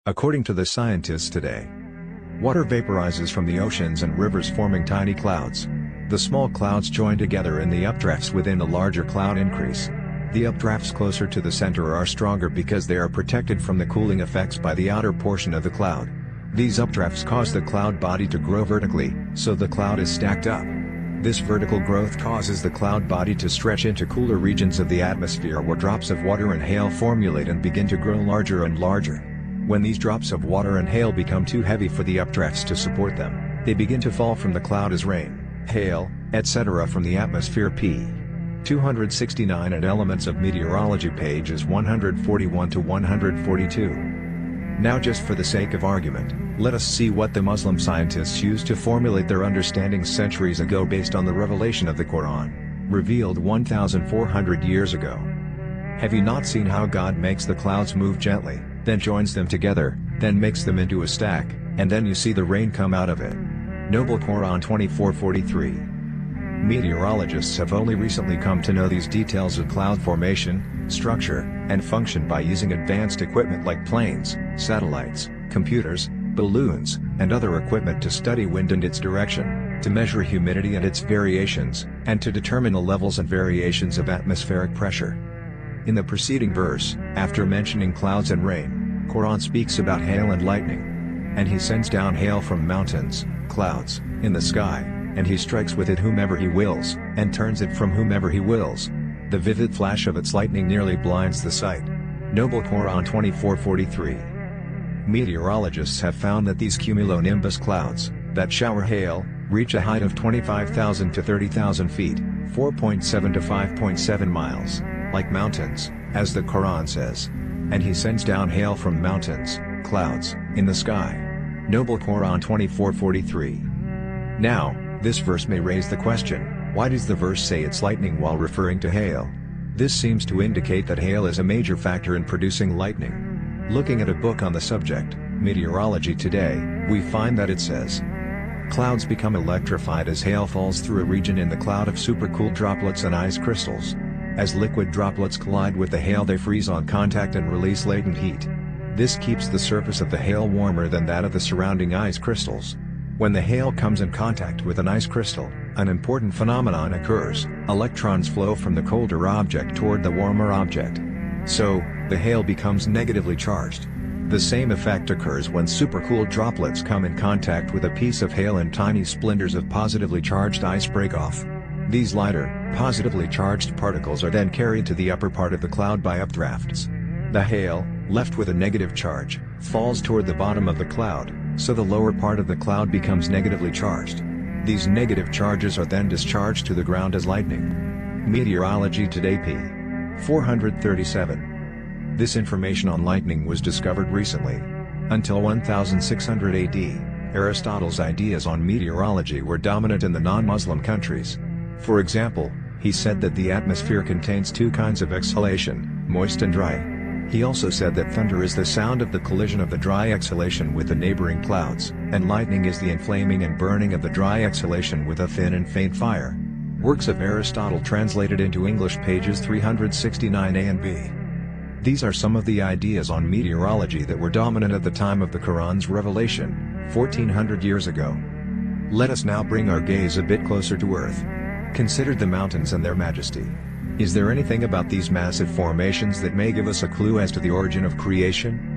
according to the scientists today. Water vaporizes from the oceans and rivers, forming tiny clouds. The small clouds join together in the updrafts within a larger cloud increase. The updrafts closer to the center are stronger because they are protected from the cooling effects by the outer portion of the cloud. These updrafts cause the cloud body to grow vertically, so the cloud is stacked up. This vertical growth causes the cloud body to stretch into cooler regions of the atmosphere where drops of water and hail formulate and begin to grow larger and larger. When these drops of water and hail become too heavy for the updrafts to support them, they begin to fall from the cloud as rain, hail, etc. from the atmosphere. p. 269 at Elements of Meteorology pages 141 to 142. Now, just for the sake of argument, let us see what the Muslim scientists used to formulate their understandings centuries ago based on the revelation of the Quran, revealed 1,400 years ago. Have you not seen how God makes the clouds move gently, then joins them together, then makes them into a stack, and then you see the rain come out of it? Noble Quran 24:43. Meteorologists have only recently come to know these details of cloud formation, structure, and function by using advanced equipment like planes, satellites, computers, balloons, and other equipment to study wind and its direction, to measure humidity and its variations, and to determine the levels and variations of atmospheric pressure. In the preceding verse, after mentioning clouds and rain, Quran speaks about hail and lightning. And he sends down hail from mountains, clouds, in the sky, and he strikes with it whomever he wills, and turns it from whomever he wills. The vivid flash of its lightning nearly blinds the sight. Noble Quran 24:43. Meteorologists have found that these cumulonimbus clouds, that shower hail, reach a height of 25,000 to 30,000 feet, 4.7 to 5.7 miles, like mountains, as the Quran says. And he sends down hail from mountains, clouds, in the sky. Noble Quran 24:43. Now, this verse may raise the question, why does the verse say it's lightning while referring to hail? This seems to indicate that hail is a major factor in producing lightning. Looking at a book on the subject, Meteorology Today, we find that it says, clouds become electrified as hail falls through a region in the cloud of supercooled droplets and ice crystals. As liquid droplets collide with the hail, they freeze on contact and release latent heat. This keeps the surface of the hail warmer than that of the surrounding ice crystals. When the hail comes in contact with an ice crystal, an important phenomenon occurs: electrons flow from the colder object toward the warmer object. So, the hail becomes negatively charged. The same effect occurs when supercooled droplets come in contact with a piece of hail and tiny splinters of positively charged ice break off. These lighter, positively charged particles are then carried to the upper part of the cloud by updrafts. The hail, left with a negative charge, falls toward the bottom of the cloud, so the lower part of the cloud becomes negatively charged. These negative charges are then discharged to the ground as lightning. Meteorology Today p. 437. This information on lightning was discovered recently. Until 1600 AD, Aristotle's ideas on meteorology were dominant in the non-Muslim countries. For example, he said that the atmosphere contains two kinds of exhalation, moist and dry. He also said that thunder is the sound of the collision of the dry exhalation with the neighboring clouds, and lightning is the inflaming and burning of the dry exhalation with a thin and faint fire. Works of Aristotle translated into English pages 369a and b. These are some of the ideas on meteorology that were dominant at the time of the Quran's revelation, 1400 years ago. Let us now bring our gaze a bit closer to earth. Consider the mountains and their majesty. Is there anything about these massive formations that may give us a clue as to the origin of creation?